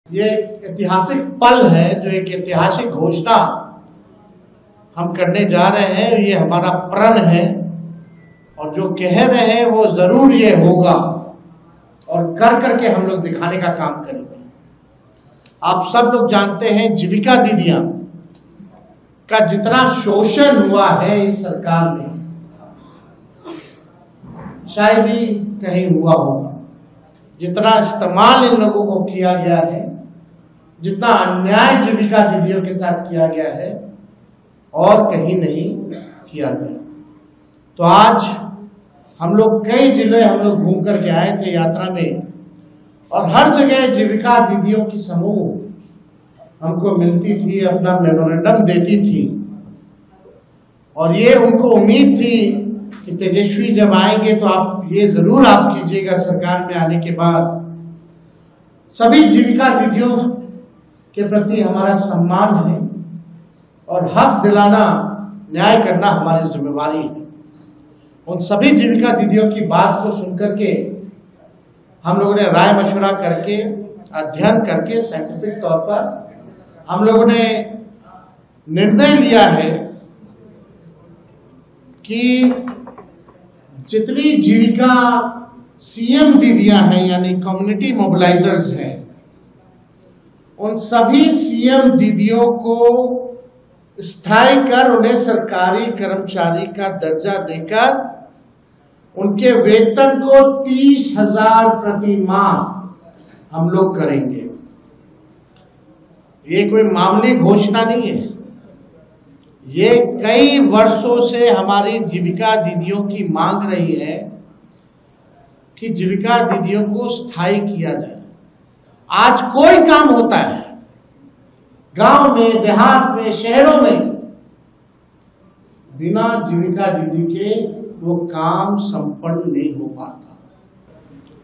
ये एक ऐतिहासिक पल है, जो एक ऐतिहासिक घोषणा हम करने जा रहे हैं। ये हमारा प्रण है और जो कह रहे हैं वो जरूर ये होगा और कर करके हम लोग दिखाने का काम करेंगे। आप सब लोग जानते हैं जीविका दीदियां का जितना शोषण हुआ है इस सरकार में, शायद ही कहीं हुआ होगा। जितना इस्तेमाल इन लोगों को किया गया है, जितना अन्याय जीविका दीदियों के साथ किया गया है, और कहीं नहीं किया गया। तो आज हम लोग कई जिले हम लोग घूम करके आए थे यात्रा में, और हर जगह जीविका दीदियों की समूह हमको मिलती थी, अपना मेमोरेंडम देती थी, और ये उनको उम्मीद थी कि तेजस्वी जब आएंगे तो आप ये जरूर आप कीजिएगा सरकार में आने के बाद। सभी जीविका दीदियों के प्रति हमारा सम्मान है और हक दिलाना, न्याय करना हमारी जिम्मेवारी है। उन सभी जीविका दीदियों की बात को सुनकर के हम लोगों ने राय मशवरा करके, अध्ययन करके, साइंटिफिक तौर पर हम लोगों ने निर्णय लिया है कि जितनी जीविका सीएम दीदियां हैं, यानी कम्युनिटी मोबिलाइजर्स हैं, उन सभी सीएम दीदियों को स्थायी कर उन्हें सरकारी कर्मचारी का दर्जा देकर उनके वेतन को 30,000 प्रति माह हम लोग करेंगे। ये कोई मामूली घोषणा नहीं है। ये कई वर्षों से हमारी जीविका दीदियों की मांग रही है कि जीविका दीदियों को स्थायी किया जाए। आज कोई काम होता है गांव में, देहात में, शहरों में, बिना जीविका दीदी के वो काम संपन्न नहीं हो पाता।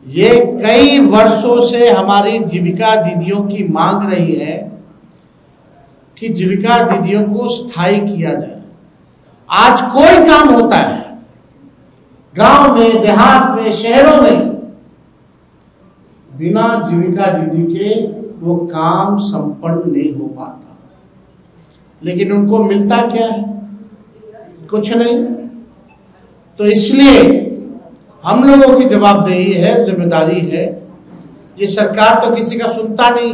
ये कई वर्षों से हमारी जीविका दीदियों की मांग रही है कि जीविका दीदियों को स्थायी किया जाए। आज कोई काम होता है गांव में, देहात में, शहरों में, बिना जीविका दीदी के वो काम संपन्न नहीं हो पाता। लेकिन उनको मिलता क्या है? कुछ नहीं। तो इसलिए हम लोगों की जवाबदेही है, जिम्मेदारी है। ये सरकार तो किसी का सुनता नहीं।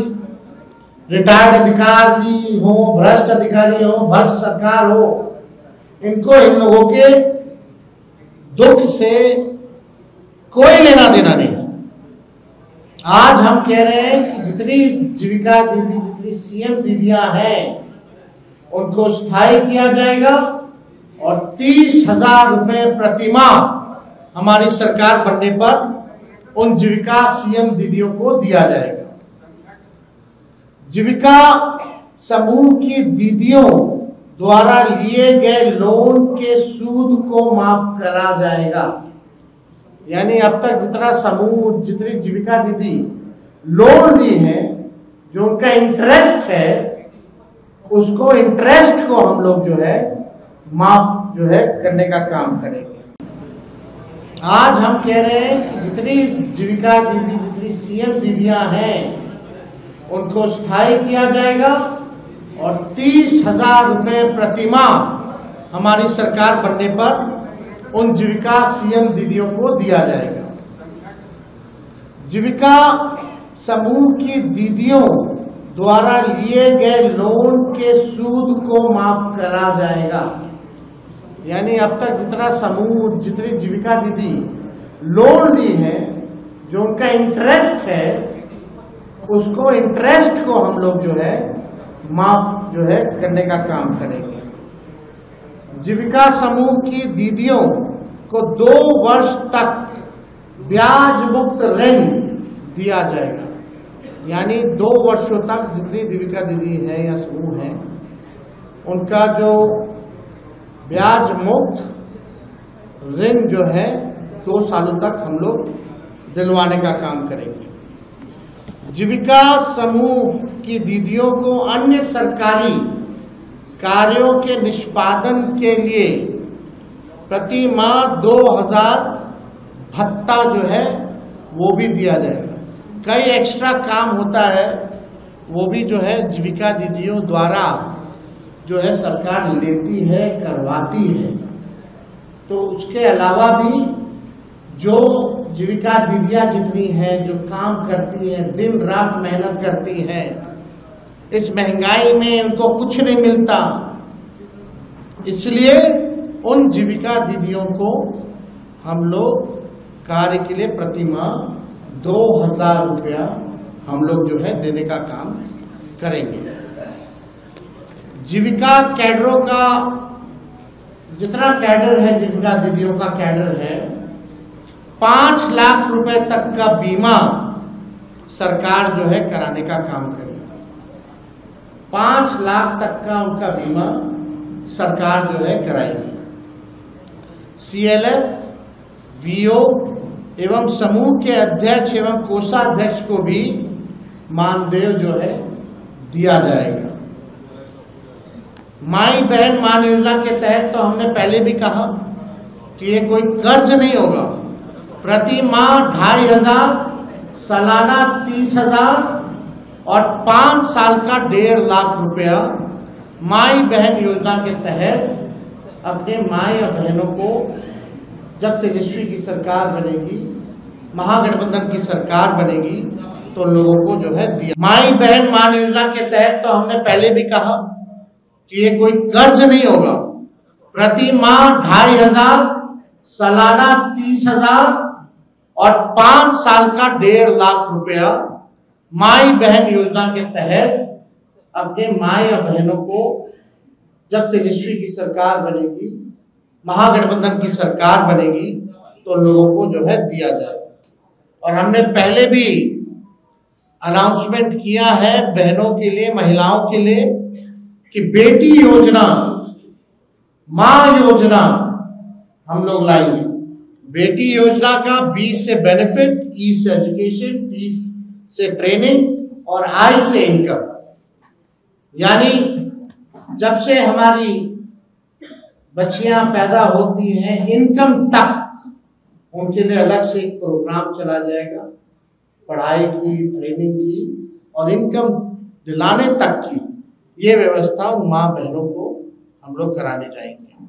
रिटायर्ड अधिकारी हो, भ्रष्ट अधिकारी हो, भ्रष्ट सरकार हो, इनको इन लोगों के दुख से कोई लेना देना नहीं। आज हम कह रहे हैं कि जितनी जीविका दीदी, जितनी सीएम दीदियां हैं, उनको स्थायी किया जाएगा और 30,000 रुपए प्रति माह हमारी सरकार बनने पर उन जीविका सीएम दीदियों को दिया जाएगा। जीविका समूह की दीदियों द्वारा लिए गए लोन के सूद को माफ करा जाएगा। यानी अब तक जितना समूह, जितनी जीविका दीदी लोन ली है, जो उनका इंटरेस्ट है, उसको इंटरेस्ट को हम लोग जो है माफ जो है करने का काम करेंगे। आज हम कह रहे हैं कि जितनी जीविका दीदी, जितनी सीएम दीदियां हैं, उनको स्थायी किया जाएगा और 30,000 रुपए प्रति माह हमारी सरकार बनने पर उन जीविका सीएम दीदियों को दिया जाएगा। जीविका समूह की दीदियों द्वारा लिए गए लोन के सूद को माफ करा जाएगा। यानी अब तक जितना समूह, जितनी जीविका दीदी लोन ली है, जो उनका इंटरेस्ट है, उसको इंटरेस्ट को हम लोग जो है माफ जो है करने का काम करेंगे। जीविका समूह की दीदियों को 2 वर्ष तक ब्याज मुक्त ऋण दिया जाएगा। यानी 2 वर्षों तक जितनी जीविका दीदी है या समूह है, उनका जो ब्याज मुक्त ऋण जो है 2 सालों तक हम लोग दिलवाने का काम करेंगे। जीविका समूह की दीदियों को अन्य सरकारी कार्यों के निष्पादन के लिए प्रति माह 2,000 भत्ता जो है वो भी दिया जाएगा। कई एक्स्ट्रा काम होता है वो भी जो है जीविका दीदियों द्वारा जो है सरकार लेती है, करवाती है। तो उसके अलावा भी जो जीविका दीदियां जितनी हैं, जो काम करती हैं, दिन रात मेहनत करती हैं, इस महंगाई में उनको कुछ नहीं मिलता, इसलिए उन जीविका दीदियों को हम लोग कार्य के लिए प्रति माह 2000 रुपया हम लोग जो है देने का काम करेंगे। जीविका कैडरों का जितना कैडर है, जीविका दीदियों का कैडर है, 5 लाख रुपए तक का बीमा सरकार जो है कराने का काम करेगी। 5 लाख तक का उनका बीमा सरकार जो है कराएगी। CLF, VO एवं समूह के अध्यक्ष एवं कोषाध्यक्ष को भी मानदेय जो है दिया जाएगा। माई बहन मान योजना के तहत तो हमने पहले भी कहा कि ये कोई कर्ज नहीं होगा। प्रति माह 2500, सालाना 30,000 और 5 साल का 1.5 लाख रुपया माई बहन योजना के तहत अपने माई और बहनों को जब तेजस्वी की सरकार बनेगी, महागठबंधन की सरकार बनेगी, तो लोगों को जो है दिया। माई बहन मान योजना के तहत तो हमने पहले भी कहा कि ये कोई कर्ज नहीं होगा। प्रति माह 2500, सालाना 30,000 और 5 साल का 1.5 लाख रुपया माई बहन योजना के तहत अपने माई और बहनों को जब तेजस्वी की सरकार बनेगी, महागठबंधन की सरकार बनेगी, तो लोगों को जो है दिया जाएगा। और हमने पहले भी अनाउंसमेंट किया है बहनों के लिए, महिलाओं के लिए, कि बेटी योजना, मां योजना हम लोग लाएंगे। बेटी योजना का B से बेनिफिट, E से एजुकेशन, T से ट्रेनिंग और I से इनकम। यानी जब से हमारी बच्चियां पैदा होती हैं, इनकम तक उनके लिए अलग से एक प्रोग्राम चला जाएगा, पढ़ाई की, ट्रेनिंग की और इनकम दिलाने तक की ये व्यवस्था उन माँ बहनों को हम लोग कराने जाएंगे।